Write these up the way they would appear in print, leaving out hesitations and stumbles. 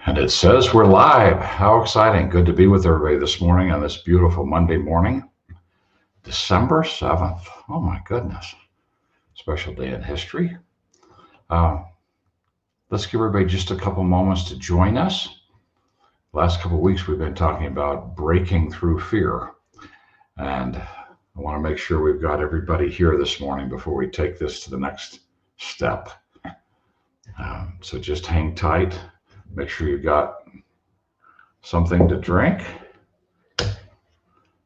And it says we're live. How exciting. Good to be with everybody this morning on this beautiful Monday morning, December 7th. Oh my goodness. Special day in history. Uh, let's give everybody just a couple moments to join us. Last couple of weeks, we've been talking about breaking through fear. And I want to make sure we've got everybody here this morning before we take this to the next step. So just hang tight. Make sure you've got something to drink.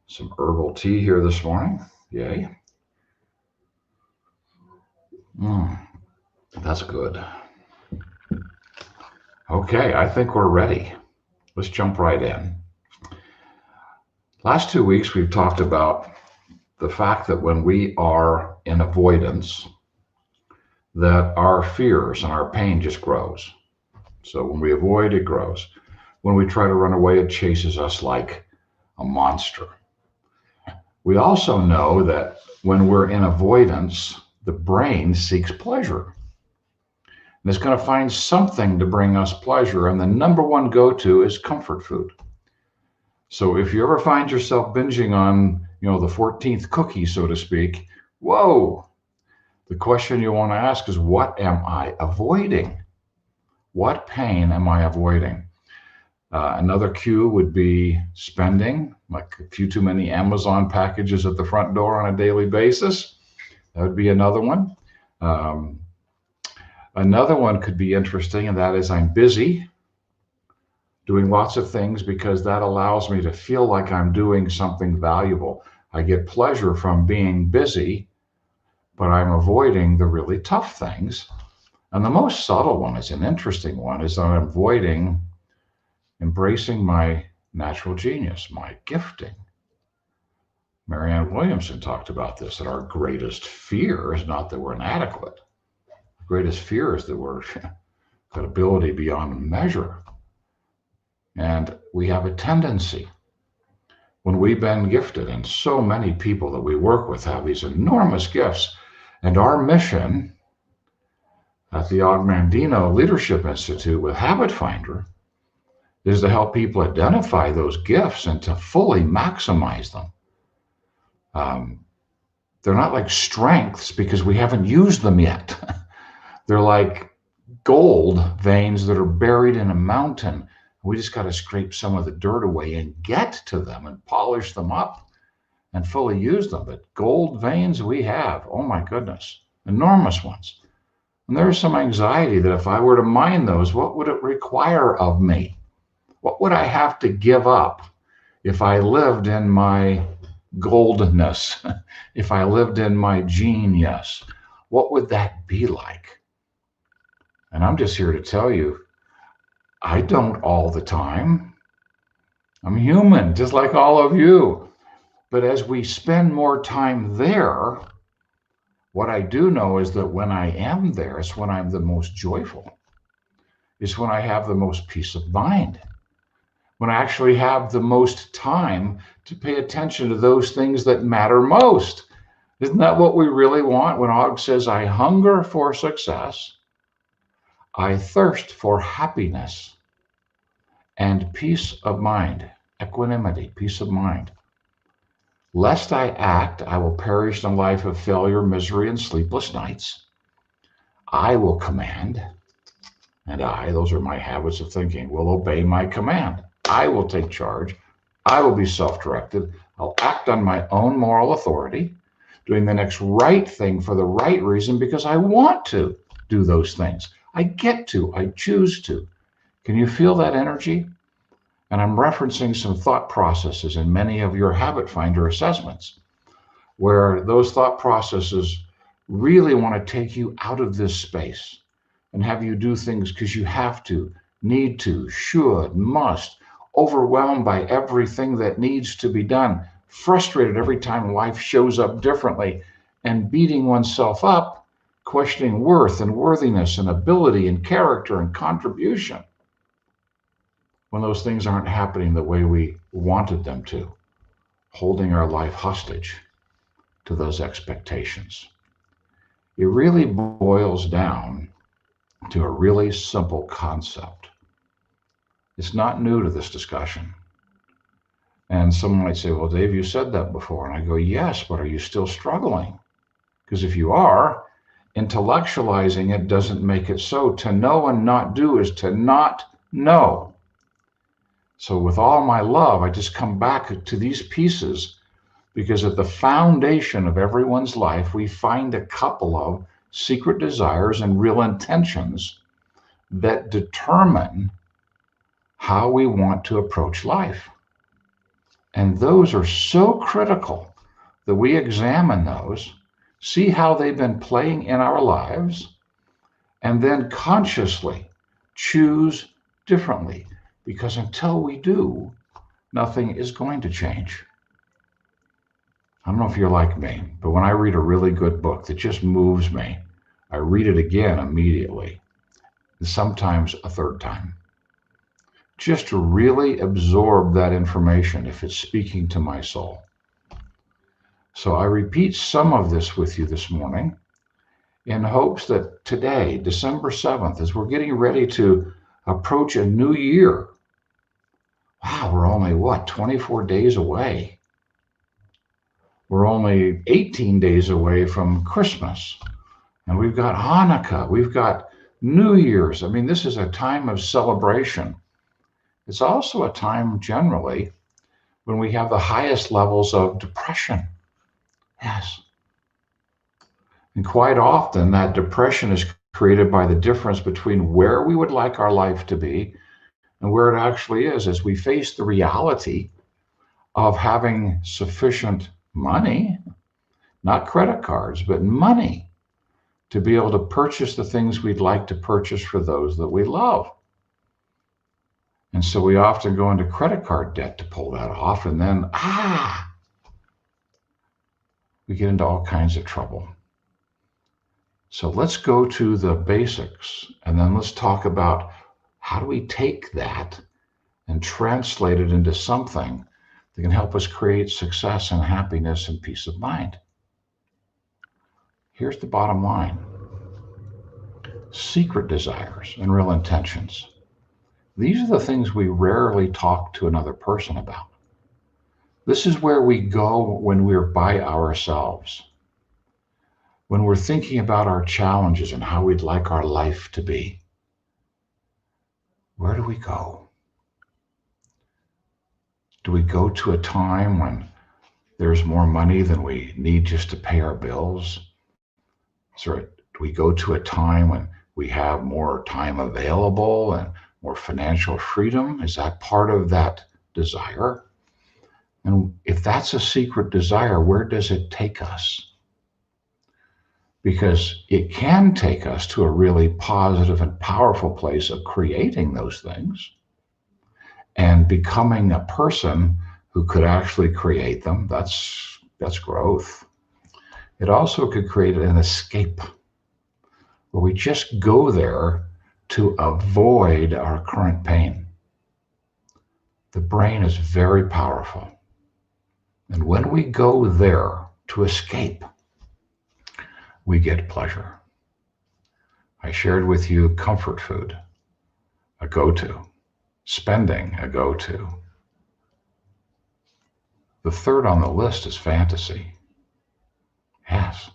Some herbal tea here this morning. Yay. That's good. Okay, I think we're ready. Let's jump right in. Last 2 weeks, we've talked about the fact that when we are in avoidance, that our fears and our pain just grows. So when we avoid, it grows. When we try to run away, it chases us like a monster. We also know that when we're in avoidance, the brain seeks pleasure. And it's going to find something to bring us pleasure. And the number one go-to is comfort food. So if you ever find yourself binging on, the 14th cookie, so to speak, whoa, the question you want to ask is, what am I avoiding? What pain am I avoiding? Another cue would be spending, like a few too many Amazon packages at the front door on a daily basis. That would be another one. Another one could be interesting, and that is I'm busy doing lots of things because that allows me to feel like I'm doing something valuable. I get pleasure from being busy, but I'm avoiding the really tough things. And the most subtle one is an interesting one, is I'm avoiding embracing my natural genius, my gifting. Marianne Williamson talked about this, that our greatest fear is not that we're inadequate. The greatest fear is that we're got ability beyond measure. And we have a tendency, when we've been gifted, and so many people that we work with have these enormous gifts, and our mission at the OgMent Leadership Institute with Habit Finder is to help people identify those gifts and to fully maximize them. They're not like strengths because we haven't used them yet. They're like gold veins that are buried in a mountain. We just got to scrape some of the dirt away and get to them and polish them up and fully use them. But gold veins we have, oh my goodness, enormous ones. And there's some anxiety that if I were to mine those, what would it require of me? What would I have to give up if I lived in my goldness, if I lived in my genius? What would that be like? And I'm just here to tell you, I don't all the time. I'm human, just like all of you. But as we spend more time there, what I do know is that when I am there, it's when I'm the most joyful. It's when I have the most peace of mind. When I actually have the most time to pay attention to those things that matter most. Isn't that what we really want? When Og says, I hunger for success, I thirst for happiness and peace of mind, equanimity, peace of mind. Lest I act, I will perish in a life of failure, misery, and sleepless nights. I will command, and those are my habits of thinking, will obey my command. I will take charge. I will be self-directed. I'll act on my own moral authority, doing the next right thing for the right reason because I want to do those things. I get to, I choose to. Can you feel that energy? And I'm referencing some thought processes in many of your Habit Finder assessments, where those thought processes really want to take you out of this space and have you do things because you have to, need to, should, must, overwhelmed by everything that needs to be done, frustrated every time life shows up differently, and beating oneself up, questioning worth and worthiness and ability and character and contribution when those things aren't happening the way we wanted them to, holding our life hostage to those expectations. It really boils down to a really simple concept. It's not new to this discussion. And someone might say, well, Dave, you said that before. And I go, yes, but are you still struggling? Because if you are, intellectualizing it doesn't make it so. To know and not do is to not know. So with all my love, I just come back to these pieces because at the foundation of everyone's life, we find a couple of secret desires and real intentions that determine how we want to approach life. And those are so critical that we examine those, see how they've been playing in our lives, and then consciously choose differently. Because until we do, nothing is going to change. I don't know if you're like me, but when I read a really good book that just moves me, I read it again immediately, and sometimes a third time, just to really absorb that information if it's speaking to my soul. So I repeat some of this with you this morning in hopes that today, December 7th, as we're getting ready to approach a new year, wow, we're only, 24 days away. We're only 18 days away from Christmas. And we've got Hanukkah. We've got New Year's. I mean, this is a time of celebration. It's also a time generally when we have the highest levels of depression. Yes. And quite often that depression is created by the difference between where we would like our life to be and where it actually is as we face the reality of having sufficient money, not credit cards, but money to be able to purchase the things we'd like to purchase for those that we love. And so we often go into credit card debt to pull that off, and then, we get into all kinds of trouble. So let's go to the basics, and then let's talk about how do we take that and translate it into something that can help us create success and happiness and peace of mind. Here's the bottom line. Secret desires and real intentions. These are the things we rarely talk to another person about. This is where we go when we're by ourselves. When we're thinking about our challenges and how we'd like our life to be. Where do we go? Do we go to a time when there's more money than we need just to pay our bills? Do we go to a time when we have more time available and more financial freedom? Is that part of that desire? And if that's a secret desire, where does it take us? Because it can take us to a really positive and powerful place of creating those things and becoming a person who could actually create them. That's growth. It also could create an escape where we just go there to avoid our current pain. The brain is very powerful. And when we go there to escape, we get pleasure. I shared with you comfort food, a go-to, spending, a go-to. The third on the list is fantasy. Yes.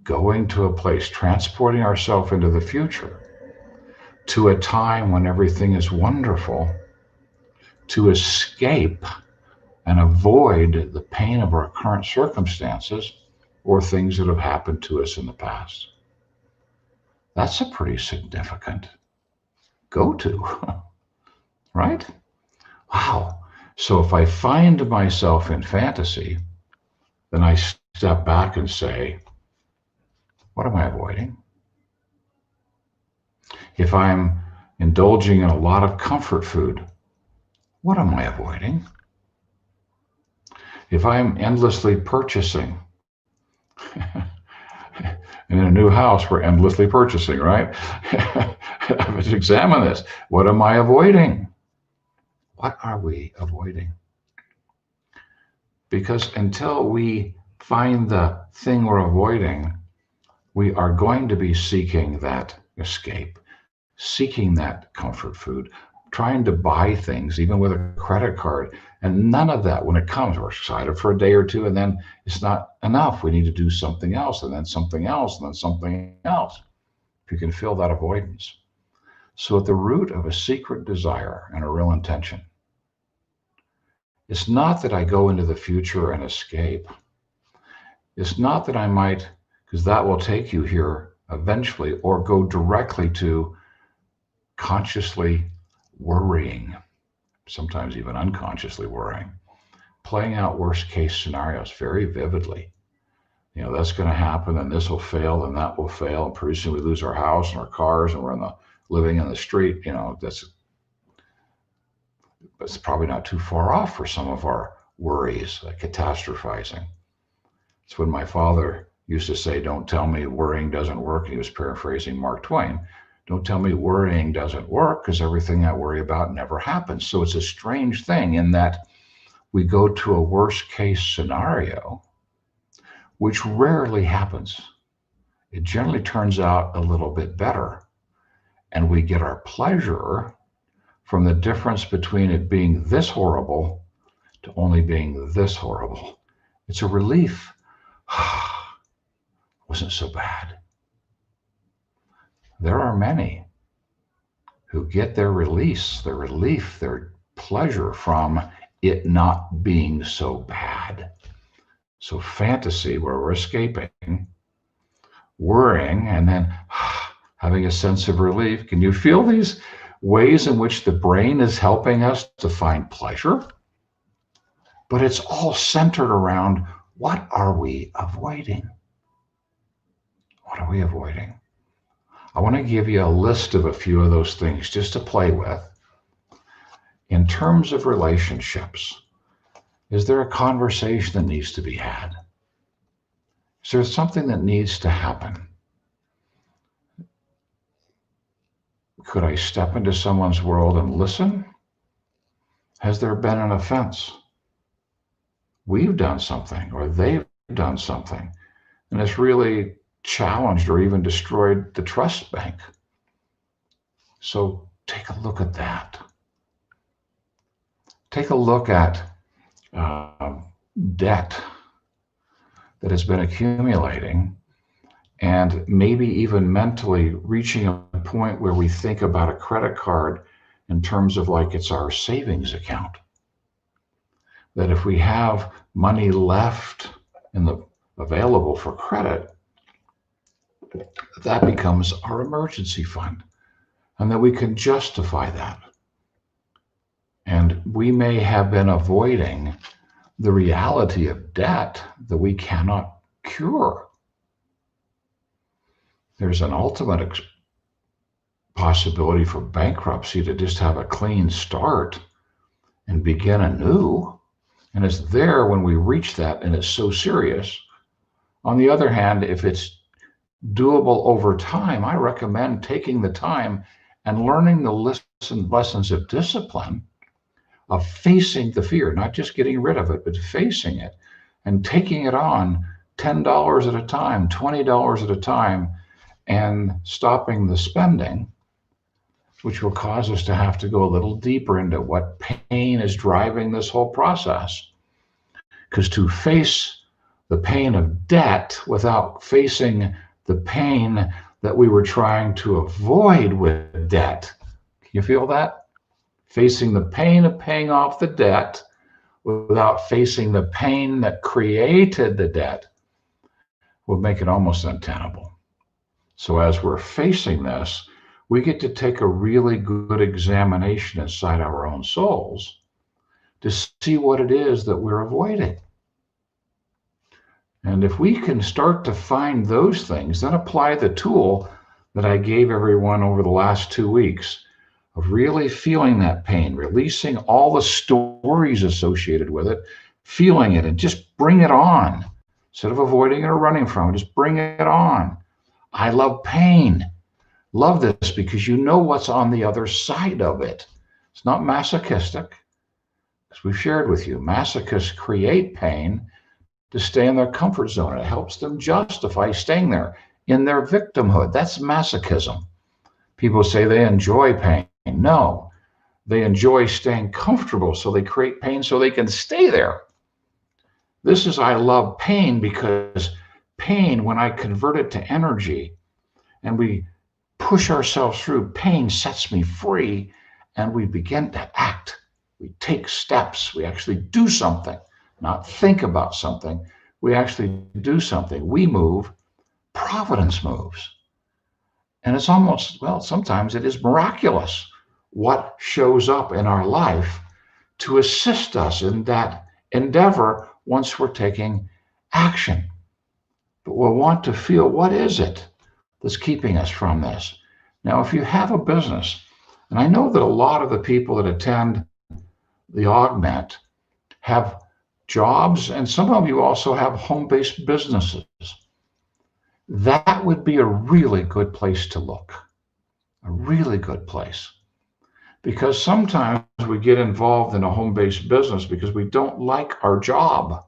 Going to a place, transporting ourselves into the future, to a time when everything is wonderful, to escape and avoid the pain of our current circumstances or things that have happened to us in the past. That's a pretty significant go-to, right? Wow. So if I find myself in fantasy, then I step back and say, what am I avoiding? If I'm indulging in a lot of comfort food, what am I avoiding? If I'm endlessly purchasing, in a new house, we're endlessly purchasing, right? Let's examine this. What am I avoiding? What are we avoiding? Because until we find the thing we're avoiding, we are going to be seeking that escape, seeking that comfort food, trying to buy things, even with a credit card. And none of that, when it comes, we're excited for a day or two, and then it's not enough. We need to do something else, and then something else, and then something else. If you can feel that avoidance. So at the root of a secret desire and a real intention, it's not that I go into the future and escape. It's not that I might, because that will take you here eventually, or go directly to consciously worrying, sometimes even unconsciously worrying, playing out worst case scenarios very vividly. That's going to happen, and this will fail, and that will fail, and pretty soon we lose our house and our cars, and we're living in the street. That's probably not too far off for some of our worries, like catastrophizing. It's when my father used to say, "Don't tell me worrying doesn't work." He was paraphrasing Mark Twain. Don't tell me worrying doesn't work, because everything I worry about never happens. So it's a strange thing in that we go to a worst case scenario, which rarely happens. It generally turns out a little bit better. And we get our pleasure from the difference between it being this horrible to only being this horrible. It's a relief. Wasn't so bad. There are many who get their release, their relief, their pleasure from it not being so bad. So fantasy, where we're escaping, worrying, and then having a sense of relief. Can you feel these ways in which the brain is helping us to find pleasure? But it's all centered around, what are we avoiding? What are we avoiding? I want to give you a list of a few of those things just to play with. In terms of relationships, is there a conversation that needs to be had? Is there something that needs to happen? Could I step into someone's world and listen? Has there been an offense? We've done something, or they've done something, and it's really challenged or even destroyed the trust bank. So take a look at that. Take a look at debt that has been accumulating, and maybe even mentally reaching a point where we think about a credit card in terms of like it's our savings account. That if we have money left available for credit, that becomes our emergency fund, and that we can justify that. And we may have been avoiding the reality of debt that we cannot cure. There's an ultimate possibility for bankruptcy to just have a clean start and begin anew. And it's there when we reach that, and it's so serious. On the other hand, if it's doable over time, I recommend taking the time and learning the lessons of discipline, of facing the fear, not just getting rid of it, but facing it and taking it on $10 at a time, $20 at a time, and stopping the spending, which will cause us to have to go a little deeper into what pain is driving this whole process. Because to face the pain of debt without facing the pain that we were trying to avoid with debt, can you feel that? Facing the pain of paying off the debt without facing the pain that created the debt would make it almost untenable. So as we're facing this, we get to take a really good examination inside our own souls to see what it is that we're avoiding. And if we can start to find those things, then apply the tool that I gave everyone over the last 2 weeks of really feeling that pain, releasing all the stories associated with it, feeling it, and just bring it on. Instead of avoiding it or running from it, just bring it on. I love pain. Love this because you know what's on the other side of it. It's not masochistic. As we've shared with you, masochists create pain to stay in their comfort zone. It helps them justify staying there in their victimhood. That's masochism. People say they enjoy pain. No, They enjoy staying comfortable, so they create pain so they can stay there. This is, I love pain because pain, when I convert it to energy and we push ourselves through, pain sets me free and we begin to act. We take steps. We actually do something, not think about something. We actually do something. We move. Providence moves. And it's almost, well, sometimes it is miraculous what shows up in our life to assist us in that endeavor once we're taking action. But we'll want to feel, what is it that's keeping us from this? Now, if you have a business, and I know that a lot of the people that attend the OgMent have jobs, and some of you also have home-based businesses. That would be a really good place to look, a really good place. Because sometimes we get involved in a home-based business because we don't like our job.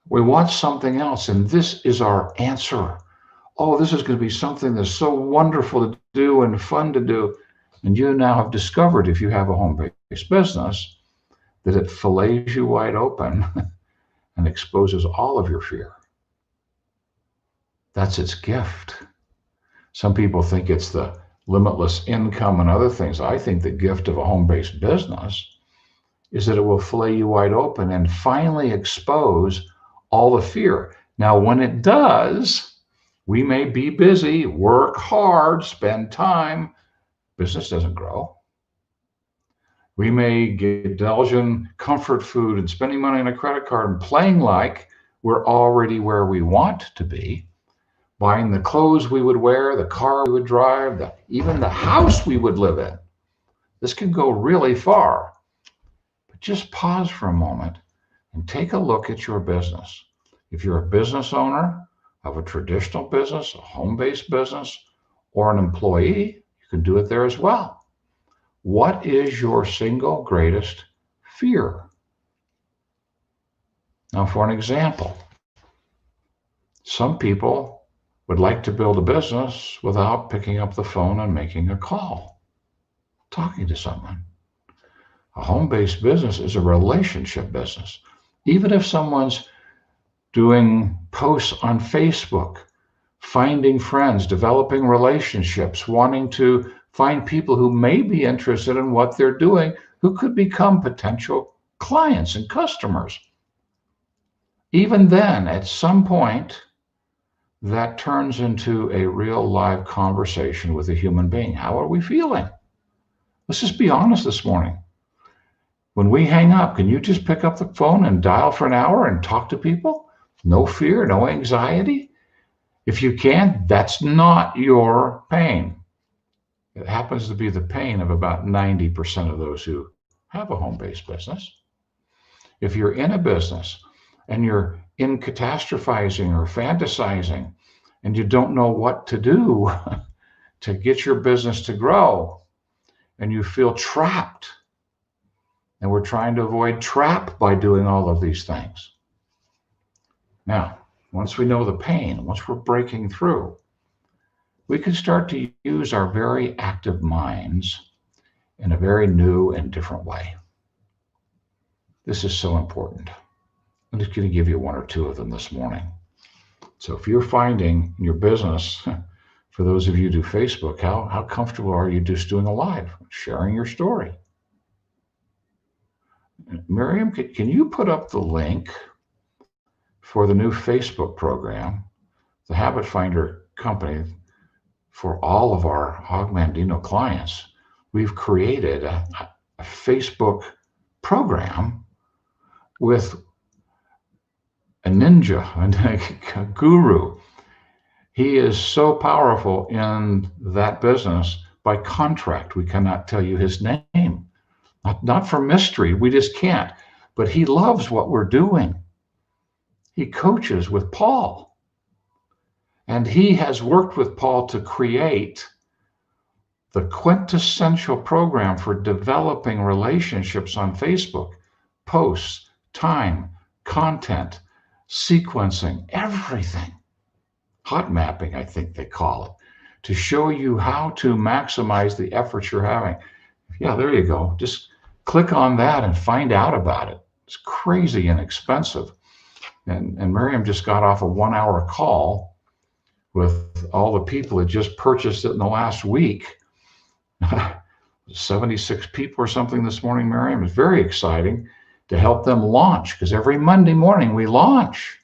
We want something else, and this is our answer. Oh, this is going to be something that's so wonderful to do and fun to do. And you now have discovered, if you have a home-based business, that it fillets you wide open and exposes all of your fear. That's its gift. Some people think it's the limitless income and other things. I think the gift of a home-based business is that it will fillet you wide open and finally expose all the fear. Now, when it does, we may be busy, work hard, spend time. Business doesn't grow. We may indulge in comfort food and spending money on a credit card and playing like we're already where we want to be, buying the clothes we would wear, the car we would drive, even the house we would live in. This can go really far. But just pause for a moment and take a look at your business. If you're a business owner of a traditional business, a home-based business, or an employee, you can do it there as well. What is your single greatest fear? Now, for an example, some people would like to build a business without picking up the phone and making a call, talking to someone. A home-based business is a relationship business. Even if someone's doing posts on Facebook, finding friends, developing relationships, wanting to find people who may be interested in what they're doing, who could become potential clients and customers. Even then, at some point, that turns into a real live conversation with a human being. How are we feeling? Let's just be honest this morning. When we hang up, can you just pick up the phone and dial for an hour and talk to people? No fear, no anxiety. If you can, that's not your pain. It happens to be the pain of about 90% of those who have a home-based business. If you're in a business and you're in catastrophizing or fantasizing and you don't know what to do to get your business to grow and you feel trapped, and we're trying to avoid trap by doing all of these things. Now, once we know the pain, once we're breaking through, we can start to use our very active minds in a very new and different way. This is so important. I'm just going to give you one or two of them this morning. So if you're finding in your business, for those of you who do Facebook, how comfortable are you just doing a live, sharing your story? Miriam, can you put up the link for the new Facebook program, the Habit Finder company, for all of our OgMent clients? We've created a Facebook program with a ninja, a guru. He is so powerful in that business. By contract, we cannot tell you his name. Not for mystery, we just can't. But he loves what we're doing. He coaches with Paul. And he has worked with Paul to create the quintessential program for developing relationships on Facebook. Posts, time, content, sequencing, everything. Hot mapping, I think they call it, to show you how to maximize the efforts you're having. Yeah, there you go. Just click on that and find out about it. It's crazy inexpensive. And Miriam just got off a 1 hour call with all the people that just purchased it in the last week. 76 people or something this morning, Miriam. It's very exciting to help them launch because every Monday morning we launch.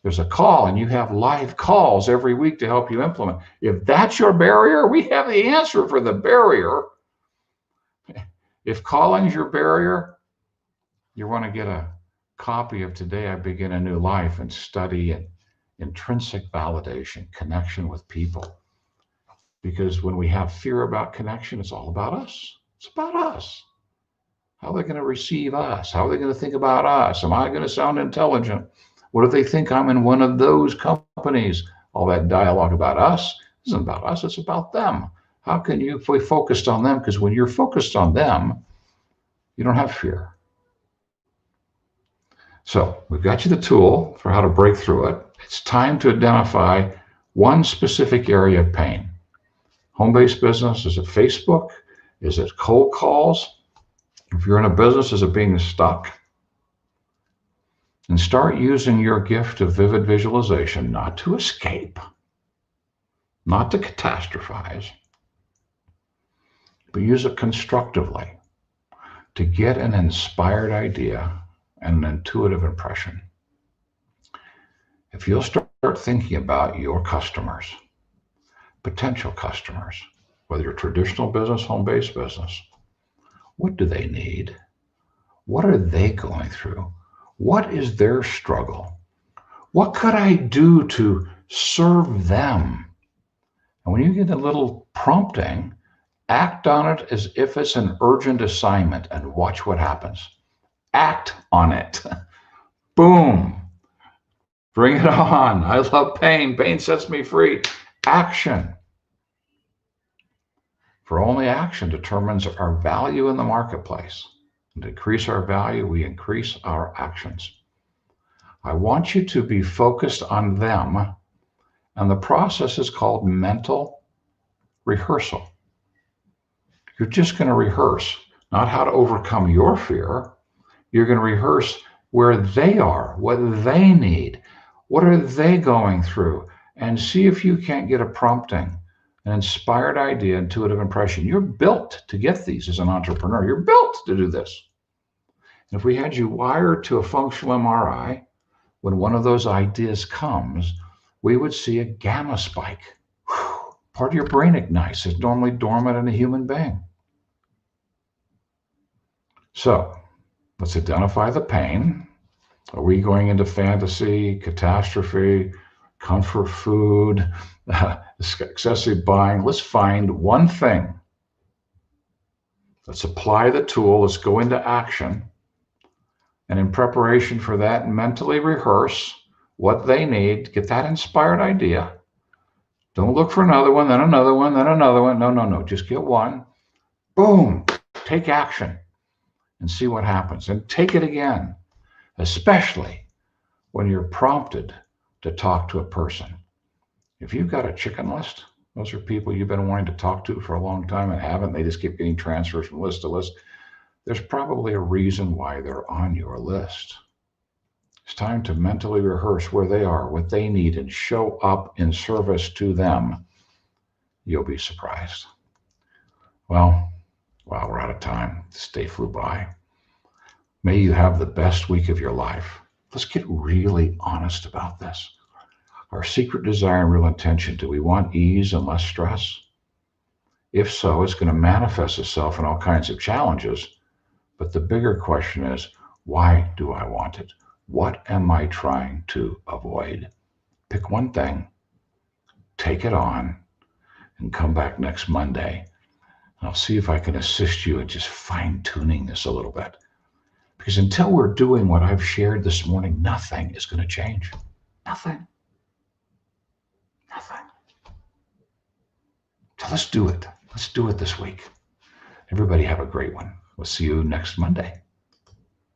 There's a call and you have live calls every week to help you implement. If that's your barrier, we have the answer for the barrier. If calling's your barrier, you want to get a copy of Today I Begin a New Life and study and intrinsic validation, connection with people. Because when we have fear about connection, it's all about us. It's about us. How are they going to receive us? How are they going to think about us? Am I going to sound intelligent? What if they think I'm in one of those companies? All that dialogue about us isn't about us, it's about them. How can you be focused on them? Because when you're focused on them, you don't have fear. So we've got you the tool for how to break through it. It's time to identify one specific area of pain. Home-based business, is it Facebook? Is it cold calls? If you're in a business, is it being stuck? And start using your gift of vivid visualization, not to escape, not to catastrophize, but use it constructively to get an inspired idea and an intuitive impression. If you'll start thinking about your customers, potential customers, whether you're traditional business, home-based business, what do they need? What are they going through? What is their struggle? What could I do to serve them? And when you get a little prompting, act on it as if it's an urgent assignment and watch what happens. Act on it. Boom. Bring it on. I love pain. Pain sets me free. Action. For only action determines our value in the marketplace. And to increase our value, we increase our actions. I want you to be focused on them, and the process is called mental rehearsal. You're just going to rehearse, not how to overcome your fear. You're going to rehearse where they are, what they need, what are they going through, and see if you can't get a prompting, an inspired idea, intuitive impression. You're built to get these as an entrepreneur. You're built to do this. And if we had you wired to a functional MRI, when one of those ideas comes, we would see a gamma spike. Whew. Part of your brain ignites. It's normally dormant in a human being. So let's identify the pain. Are we going into fantasy, catastrophe, comfort food, excessive buying? Let's find one thing. Let's apply the tool. Let's go into action. And in preparation for that, mentally rehearse what they need. Get that inspired idea. Don't look for another one, then another one, then another one. No. Just get one. Boom. Take action and see what happens. And take it again, especially when you're prompted to talk to a person. If you've got a chicken list, those are people you've been wanting to talk to for a long time and haven't. They just keep getting transfers from list to list. There's probably a reason why they're on your list. It's time to mentally rehearse where they are, what they need, and show up in service to them. You'll be surprised. Well, wow, we're out of time. This day flew by. May you have the best week of your life. Let's get really honest about this. Our secret desire and real intention, do we want ease and less stress? If so, it's going to manifest itself in all kinds of challenges. But the bigger question is, why do I want it? What am I trying to avoid? Pick one thing, take it on, and come back next Monday. And I'll see if I can assist you in just fine-tuning this a little bit. Because until we're doing what I've shared this morning, nothing is going to change. Nothing. So let's do it. Let's do it this week. Everybody have a great one. We'll see you next Monday.